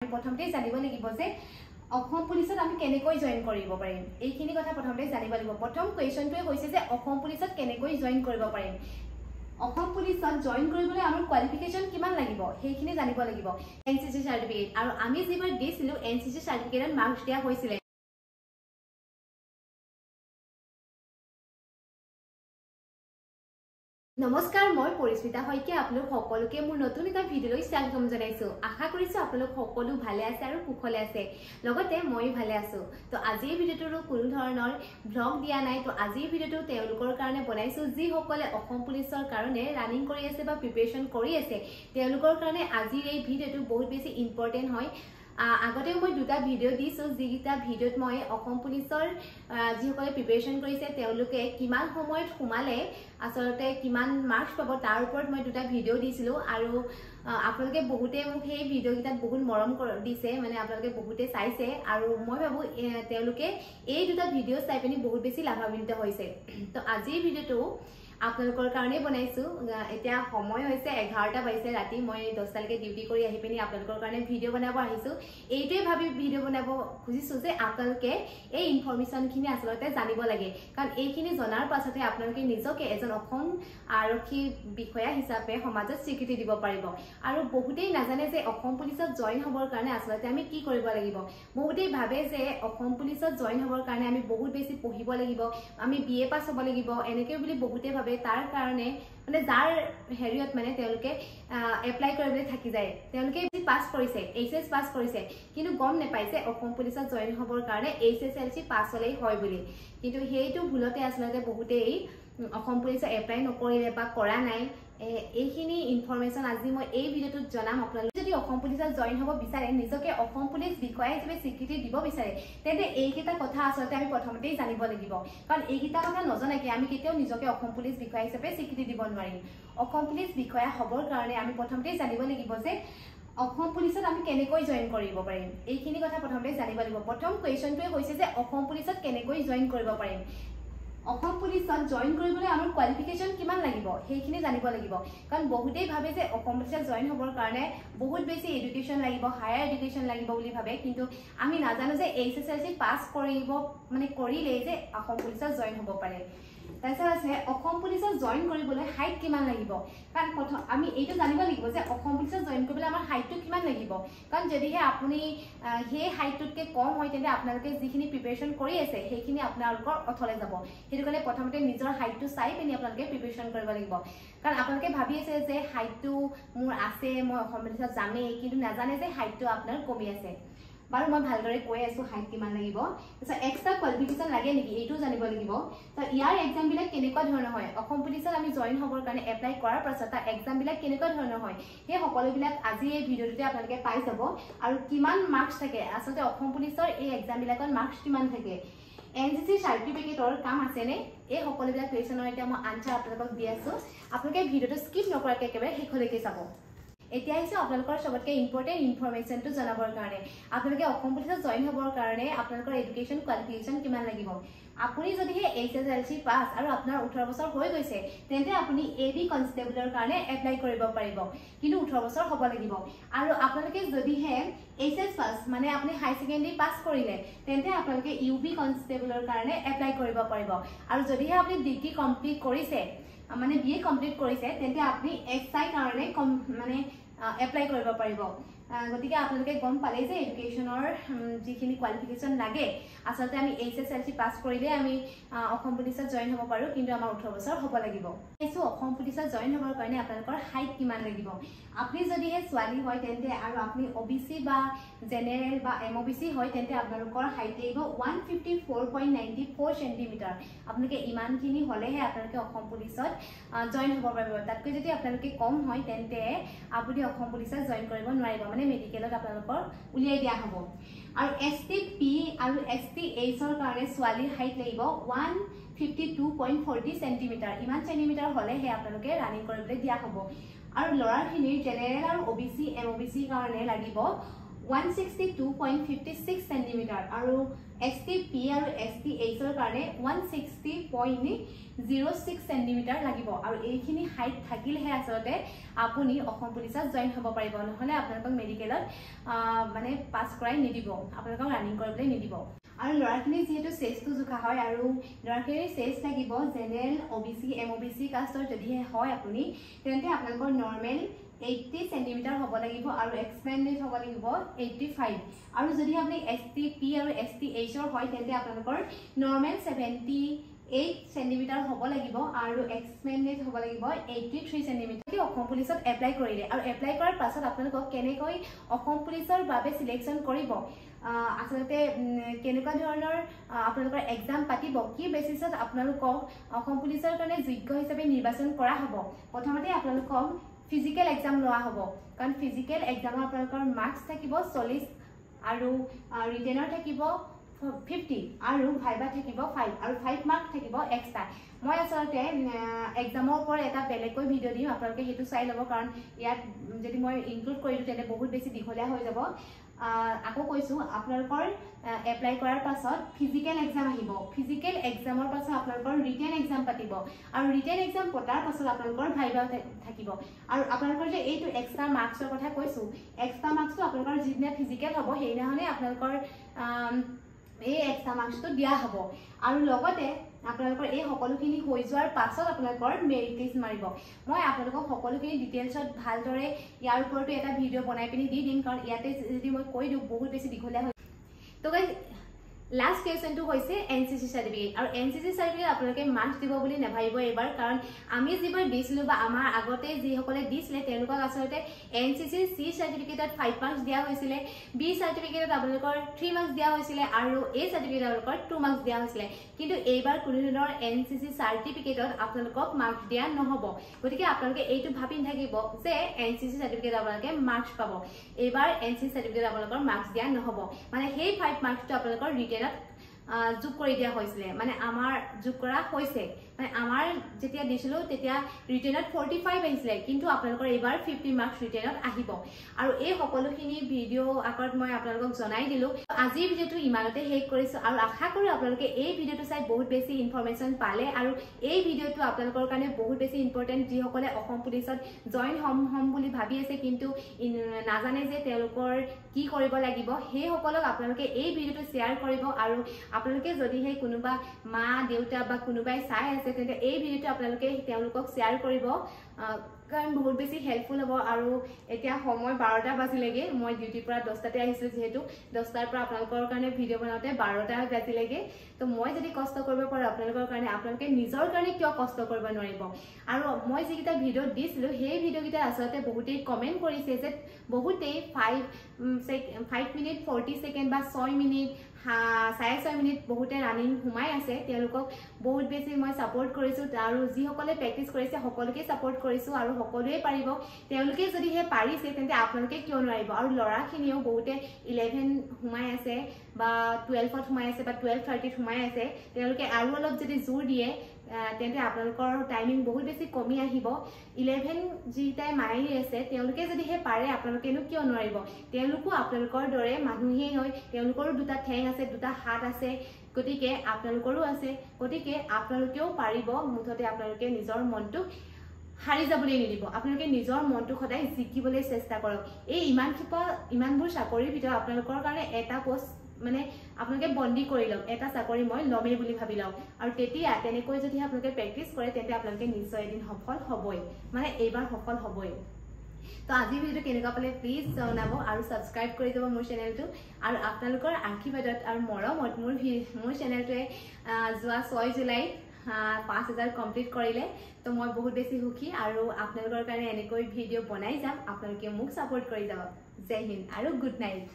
প্ৰথমতে জানিব লাগিব যে অসম পুলিচত আমি কেনেকৈ জয়েন কৰিব পাৰিম এইখিনি কথা প্ৰথমতে জানিব লাগিব প্ৰথম কোৱেশ্চনটোৱে হৈছে যে অসম পুলিচত কেনেকৈ জয়েন কৰিব পাৰিম অসম পুলিচত জয়েন কৰিবলৈ আমাৰ কোৱালিফিকেশন কিমান লাগিব সেইখিনি জানিব লাগিব এনসিসি সাৰ্টিফিকেট আৰু আমি যিবাৰ দিছিলো এনসিসি সাৰ্টিফিকেটত মাৰ্কস দিয়া হৈছিল নমস্কাৰ মই পৰিস্মিতা হয়কে আপোনালোক সকলোকে মোৰ নতুন এটা ভিডিঅলৈ স্বাগতম জনাইছো আশা কৰিছো আপোনালোক সকলো ভালে আছে আৰু কুশলে আছে লগতে মই ভালে আছো তো আজিৰ ভিডিঅটোৰ কোনো ধৰণৰ ব্লগ দিয়া নাই তো আজিৰ ভিডিঅটো তেওঁলোকৰ কাৰণে বনাইছো যি সকলে অসম পুলিচৰ কাৰণে ৰানিং কৰি আছে বা প্ৰিপাৰেচন কৰি আছে তেওঁলোকৰ কাৰণে আজিৰ এই ভিডিঅটো বহুত বেছি ইম্পৰ্টেন্ট হয় আগতে মই দুটা ভিডিও দিছো যিটা ভিডিওত মই অসম পুলিচৰ যিসকলে প্ৰিপাৰেচন কৰিছে তেওঁলোকে কিমান সময়ত সোমালে আসলতে কিমান মাৰ্কস পাব তাৰ ওপৰত মই দুটা ভিডিও দিছিলো আৰু আপোনালোকে বহুতে মোক সেই ভিডিও কিটাত বহুত মৰম দিছে মানে আপোনালোকে বহুতে চাইছে আৰু মই ভাবো তেওঁলোকে এই দুটা ভিডিও চাই পিনি বহুত বেছি লাভান্বিত হৈছে তো আজিৰ ভিডিওটো আপোনালোকৰ কাৰণে বনাইছো এতিয়া সময় হৈছে 11টা বাজিছে ৰাতি মই 10টা লৈকে ডিউটি কৰি আহি পিনি আপোনালোকৰ কাৰণে ভিডিও বনাব আহিছো এইটোৱে ভাবি ভিডিও বনাব খুজিছো যে আপোনালোকে এই ইনফৰমেশনখিনি আসলতে জানিব লাগে কাৰণ এইখিনি জনাৰ পাছতে আপোনালোকে নিজকে এজন অসম আৰক্ষী বিষয়া হিচাপে সমাজত স্বীকৃতি দিব পাৰিব আৰু বহুতেই নাজানে যে অসম পুলিচত জয়েন হ'বৰ কাৰণে আসলতে আমি কি কৰিব লাগিব বহুতেই ভাবে যে অসম পুলিচত জয়েন হ'বৰ কাৰণে আমি বহুত বেছি পঢ়িব লাগিব আমি বিএ পাছ হ'ব লাগিব এনেকৈ বুলি বহুতে ভাবে তাৰ কাৰণে মানে যাৰ হেৰিয়ত মানে তেওঁলোকে এপ্লাই কৰিবলৈ থাকি যায় তেওঁলোকে পাছ কৰিছে এইচএস পাছ কৰিছে কিন্তু গম নেপাইছে অসম পুলিচত জয়েন হ'বৰ কাৰণে এইচএসএলসি পাছ হ'লেই হয় বুলি কিন্তু সেইটো ভুলতে আসলতে বহুতেই অসম পুলিচত এপ্লাই নকৰিলে বা কৰা নাই এইখিনি ইনফৰমেশন আজি মই এই ভিডিওটোত জনাম আপোনালোকে যদি অসম পুলিচত জয়েন হ'ব বিচাৰে নিজকে অসম পুলিচ বিষয়া হিচাপে স্বীকৃতি দিব বিচাৰে তেন্তে এইকেইটা কথা আসলতে আমি প্ৰথমতেই জানিব লাগিব কাৰণ এইকেইটা কথা নজনাকে আমি কেতিয়াও নিজকে অসম পুলিচ বিষয়া হিচাপে স্বীকৃতি দিব নোৱাৰিম অসম পুলিচ বিষয়া হ'বৰ কাৰণে আমি প্ৰথমতেই জানিব লাগিব যে অসম পুলিচত আমি কেনেকৈ জয়েন কৰিব পাৰিম এইখিনি কথা প্ৰথমতে জানিব লাগিব প্ৰথম কোৱেশ্চনটোৱে হৈছে যে অসম পুলিচত কেনেকৈ জয়েন কৰিব পাৰিম অসম পুলিচত জয়েন কৰিবলৈ আমাৰ কোৱালিফিকেশন কিমান লাগিব সেইখিনি জানিব লাগিব কাৰণ বহুতেই ভাবে যে অসম পুলিচত জয়েন হ'বৰ কাৰণে বহুত বেছি এডুকেশন লাগিব হায়াৰ এডুকেশন লাগিব বুলি ভাবে কিন্তু আমি নাজানো যে এইচএসএলসি পাছ কৰিব মানে কৰিলেই যে অসম পুলিচত জয়েন হ'ব পাৰে তাৰপিছত আছে অসম পুলিচত জয়েন কৰিবলৈ হাইট কিমান লাগিব কাৰণ প্ৰথম আমি এইটো জানিব লাগিব যে অসম পুলিচত জয়েন কৰিবলৈ আমাৰ হাইটটো কিমান লাগিব কাৰণ যদিহে আপুনি সেই হাইটটোতকৈ কম হয় তেন্তে আপোনালোকে যিখিনি প্ৰিপাৰেচন কৰি আছে সেইখিনি আপোনালোকৰ অথলে যাব সেইটো কাৰণে প্ৰথমতে নিজৰ হাইটটো চাই পিনি আপোনালোকে প্ৰিপাৰেচন কৰিব লাগিব কাৰণ আপোনালোকে ভাবি আছে যে হাইটটো মোৰ আছে মই অসম পুলিচত যামেই কিন্তু নাজানে যে হাইটটো আপোনাৰ কমি আছে বাৰু মই ভালদৰে কৈ আছো হাইট কিমান লাগিব তাৰপিছত এক্সট্ৰা কোৱালিফিকেশন লাগে নেকি এইটো জানিব লাগিব তো ইয়াৰ এক্সাম বিলাক কেনেকুৱা ধৰণৰ হয় অসম পুলিচত আমি জয়েন হ'বৰ কাৰণে এপ্লাই কৰাৰ পাছত তাৰ এক্সাম বিলাক কেনেকুৱা ধৰণৰ হয় সেই সকলোবিলাক আজি এই ভিডিঅ'টোতে আপোনালোকে পাই যাব আৰু কিমান মাৰ্কস থাকে আসলতে অসম পুলিচৰ এই এক্সাম বিলাকত মাৰ্কস কিমান থাকে এনসিসি সাৰ্টিফিকেটৰ কাম আছে নে এই সকলোবিলাক কুৱেশ্যনৰ এতিয়া মই আনসাৰ আপোনালোকক দি আছো আপোনালোকে ভিডিঅ'টো স্কিপ নকৰাকৈ একেবাৰে শেষলৈকে চাব এতিয়া আহিছে আপোনালোকৰ সবতকৈ ইম্পৰ্টেন্ট ইনফৰমেশনটো জনাবৰ কাৰণে আপোনালোকে অসম পুলিচত জয়েন হ'বৰ কাৰণে আপোনালোকৰ এডুকেশন কোৱালিফিকেশন কিমান লাগিব আপুনি যদিহে এইচএসএলসি পাছ আৰু আপোনাৰ 18 বছৰ হৈ গৈছে তেন্তে আপুনি এবি কনষ্টেবলৰ কাৰণে এপ্লাই কৰিব পাৰিব কিন্তু 18 বছৰ হ'ব লাগিব আৰু আপোনালোকে যদিহে এইচএস পাছ মানে আপুনি হাই সেকেন্ডাৰী পাছ কৰিলে তেন্তে আপোনালোকে ইউবি কনষ্টেবলৰ কাৰণে এপ্লাই কৰিব পাৰিব আৰু যদিহে আপুনি ডিগ্ৰী কমপ্লিট কৰিছে মানে বিএ কমপ্লিট কৰিছে তেন্তে আপুনি এসআই কাৰণে মানে এপ্লাই কৰিব পাৰিব গতিকে আপোনালোকে গম পালে যে এডুকেশনৰ যিখিনি কোৱালিফিকেশন লাগে আসলতে আমি এইচএসএলসি পাছ কৰিলে আমি অসম পুলিচত জয়েন হ'ব পাৰো কিন্তু আমাৰ 18 বছৰ হ'ব লাগিব এইটো অসম পুলিচত জয়েন হ'বৰ কাৰণে আপোনালোকৰ হাইট কিমান লাগিব আপুনি যদিহে ছোৱালী হয় তেন্তে আৰু আপুনি ওবিসি বা জেনেৰেল বা এমওবিসি হয় তেন্তে আপোনালোকৰ হাইট লাগিব 154.94 সেন্টিমিটাৰ আপোনালোকে ইমানখিনি হ'লেহে আপোনালোকে অসম পুলিচত জয়েন হ'ব পাৰিব তাতকৈ যদি আপোনালোকে কম হয় তেন্তে আপুনি অসম পুলিচত জয়েন কৰিব নোৱাৰিব মানে মেডিকেলত আপোনালোকৰ উলিয়াই দিয়া হ'ব আৰু এসটি পি আৰু এসটি এইচৰ কাৰণে ছোৱালীৰ হাইট লাগিব 152.40 সেন্টিমিটাৰ ইমান সেন্টিমিটাৰ হ'লেহে আপোনালোকে ৰানিং কৰিবলৈ দিয়া হ'ব আৰু ল'ৰাখিনিৰ জেনেৰেল আৰু ওবিসি এমওবিসি কাৰণে লাগিব 162.56 সেন্টিমিটাৰ আৰু STP আৰু STH ৰ কাৰণে 160.06 সেন্টিমিটাৰ লাগিব আৰু এইখিনি হাইট থাকিলেহে আসলতে আপুনি অসম পুলিচত জয়েন হ'ব পাৰিব নহলে আপোনাক মেডিকেলত মানে পাস কৰাই নিদিব আপোনাক ৰানিং কৰিবলৈ নিদিব আৰু লৰাখিনি যেহেতু চেষ্টটো জুখা হয় আৰু লৰাখিনি চেষ্ট লাগিব জেনেৰেল OBC MOBC কাষ্টৰ যদি হয় আপুনি তেন্তে আপোনাকৰ নৰ্মেল 80 সেন্টিমিটাৰ হ'ব লাগিব আৰু এক্সপেন্ডেড হ'ব লাগিব 85 আৰু যদি আপুনি STP আৰু STH ৰ হয় তেন্তে আপোনাকৰ নৰ্মেল 78 সেন্টিমিটাৰ হ'ব লাগিব আৰু এক্সপেন্ডেড হ'ব লাগিব 83 সেন্টিমিটাৰ কি অসম পুলিচত এপ্লাই কৰিলে আৰু এপ্লাই কৰাৰ পাছত আপোনালোকক কেনেকৈ অসম পুলিচৰ বাবে সিলেকশন কৰিব আসলতে কেনেকুৱা ধৰণৰ আপোনালোকৰ এক্সাম পাতিব কি বেসিছত আপোনালোকক অসম পুলিচৰ কাৰণে যোগ্য হিচাপে নিৰ্বাচন কৰা হ'ব প্ৰথমতে আপোনালোকক ফিজিক্যাল এক্সাম লোৱা হ'ব কাৰণ ফিজিক্যাল এক্সামৰ আপোনালোকৰ মাৰ্কস থাকিব 40 আৰু ৰিটেনৰ থাকিব 50 আৰু ভাইবা থাকিব 5 আৰু 5 মাৰ্ক থাকিব এক্সট্ৰা মই আসলতে এক্সামৰ ওপৰত এটা বেলেগকৈ ভিডিও দিম আপোনালোকে হেতু চাই ল'ব কাৰণ ইয়াত যদি মই ইনক্লুড কৰিলো তেনে বহুত বেছি দীঘলীয়া হৈ যাব আকৌ কৈছো আপোনালোকৰ এপ্লাই কৰাৰ পাছত ফিজিক্যাল এক্সাম আহিব ফিজিক্যাল এক্সামৰ পাছত আপোনালোকৰ ৰিটেন এক্সাম পাতিব আৰু ৰিটেন এক্সাম পতাৰ পাছত আপোনালোকৰ ভাইবা থাকিব আৰু আপোনালোকৰ যে এইটো এক্সট্ৰা মাৰ্কসৰ কথা কৈছো এক্সট্ৰা মাৰ্কসটো আপোনালোকৰ যিদিনা ফিজিক্যাল হ'ব সেইদিনাখনে আপোনালোকৰ এই এক্সট্ৰা মাৰ্কসটো দিয়া হ'ব আৰু লগতে আপোনালোকৰ এই সকলোখিনি হৈ যোৱাৰ পাছত আপোনালোকৰ মেৰিট লিষ্ট মাৰিব মই আপোনালোকক সকলোখিনি ডিটেইলছত ভালদৰে ইয়াৰ ওপৰতো এটা ভিডিও বনাই পিনি দি দিম কাৰণ ইয়াতে যদি মই কৈ দিওঁ বহুত বেছি দীঘলীয়া হয় তো গাইজ লাষ্ট কোৱেশ্চনটো হৈছে NCC সাৰ্টিফিকেট আৰু NCC সাৰ্টিফিকেট আপোনালোকে মাৰ্কস দিব বুলি নাভাবিব এবাৰ কাৰণ আমি যিবাৰ দিছিলো বা আমাৰ আগতে যিসকলে দিছিলে তেওঁলোকক আসলতে NCC C সাৰ্টিফিকেটত 5 মাৰ্কস দিয়া হৈছিলে B সাৰ্টিফিকেটত আপোনালোকৰ 3 মাৰ্কস দিয়া হৈছিলে আৰু A সাৰ্টিফিকেটত আপোনালোকৰ 2 মাৰ্কস দিয়া হৈছিলে কিন্তু এইবাৰ কোনো ধৰণৰ NCC সাৰ্টিফিকেটত আপোনালোকক মাৰ্কস দিয়া নহব গতিকে আপোনালোকে এইটো ভাবি থাকিব যে NCC সাৰ্টিফিকেট আপোনালোকে মাৰ্কস পাব এইবাৰ NCC সাৰ্টিফিকেট আপোনালোকৰ মাৰ্কস দিয়া নহব মানে সেই 5 মাৰ্কসটো আপোনালোকৰ ৰিটেনত যোগ কৰি দিয়া হৈছিলে মানে আমাৰ যোগ কৰা হৈছে মানে আমাৰ যেতিয়া দিছিলো তেতিয়া ৰিটেনত 45 আহিছিলে কিন্তু আপোনালোকৰ এবাৰ 50 মাৰ্কস ৰিটেনত আহিব আৰু এই সকলোখিনি ভিডিও আকত মই আপোনালোকক জনাই দিলো আজি ভিডিওটো ইমানতে শেষ কৰিছো আৰু আশা কৰো আপোনালোকে এই ভিডিওটো চাই বহুত বেছি ইনফৰমেশন পালে আৰু এই ভিডিওটো আপোনালোকৰ কাৰণে বহুত বেছি ইম্পৰ্টেন্ট যি সকলে অসম পুলিচত জয়েন হম বুলি ভাবি আছে কিন্তু নাজানে যে তেওঁলোকৰ কি কৰিব লাগিব সেই সকলক আপোনালোকে এই ভিডিওটো শেয়াৰ কৰিব আৰু আপোনালোকে যদি হে কোনোবা মা দেউতা বা কোনোবাই চাই আছে তেন্তে এই ভিডিওটো আপোনালোকে তেওঁলোকক শেয়াৰ কৰিব কাৰণ বহুত বেছি হেল্পফুল হ'ব আৰু এতিয়া সময় 12টা বাজিলেগে মই ডিউটিৰ পৰা 10টাতে আহিছিলো যেহেতু 10টাৰ পৰা আপোনালোকৰ কাৰণে ভিডিও বনাওতে 12টা বাজিলেগে তো মই যদি কষ্ট কৰিব পাৰো আপোনালোকৰ কাৰণে আপোনালোকে নিজৰ কাৰণে কিয় কষ্ট কৰিব নোৱাৰিব আৰু মই যিকিটা ভিডিও দিছিলো সেই ভিডিও কিটা আসলতে বহুতেই কমেন্ট কৰিছে যে বহুতেই 5 মিনিট 40 সেকেন্ড বা 6 মিনিট 6.5 মিনিট বহুতে ৰানিং ঘুমাই আছে তেওঁলোকক বহুত বেছি মই সাপোৰ্ট কৰিছো আৰু যি সকলে প্ৰেক্টিস কৰিছে সকলোকে সাপোৰ্ট কৰিছো আৰু সকলোৱে পাৰিব তেওঁলোকে যদি হে পাৰিছে তেন্তে আপোনালোকে কিয় নোৱাৰিব আৰু লৰাখিনিও বহুতে 11 ঘুমাই আছে বা 12ত ঘুমাই আছে বা 12:30 ঘুমাই আছে তেওঁলোকে আৰু অলপ যদি জোৰ দিয়ে তেন্তে আপোনালোকৰ টাইমিং বহুত বেছি কমি আহিব 11 জিটাই মাৰি আছে তেওঁলোকে যদি হে পাৰে আপোনালোকেনো কিয় নোৱাৰিব তেওঁলোকো আপোনালোকৰ দৰে মানুহে হয় তেওঁলোকৰো দুটা ঠেং আছে দুটা হাত আছে গতিকে আপোনালোকৰো আছে গতিকে আপোনালোকেও পাৰিব মুঠতে আপোনালোকে নিজৰ মনটো হাৰি যাবলৈ নিদিব আপোনালোকে নিজৰ মনটো সদায় জিকিবলৈ চেষ্টা কৰক এই ইমানবোৰ চাকৰিৰ ভিতৰত আপোনালোকৰ কাৰণে এটা পোষ্ট মানে আপোনালোকে বন্দি কৰি লওক এটা চাকৰি মই লমেই বুলি ভাবি লওক আৰু তেতিয়া তেনেকৈ যদি আপোনালোকে প্ৰেক্টিস কৰে তেন্তে আপোনালোকে নিশ্চয় এদিন সফল হ'বই মানে এইবাৰ সফল হ'বই তো আজি ভিডিওটো কেনেকুৱা পালে প্লিজ জনাব আৰু সাবস্ক্ৰাইব কৰি দিব মোৰ চেনেলটো আৰু আপোনালোকৰ আশীৰ্বাদত আৰু মৰমত মোৰ চেনেলটোৱে যোৱা 6 জুলাইত 5000 কমপ্লিট কৰিলে তো মই বহুত বেছি সুখী আৰু আপোনালোকৰ কাৰণে এনেকৈ ভিডিও বনাই যাম আপোনালোকে মোক সাপোৰ্ট কৰি যাব জয় হিন্দ আৰু গুড নাইট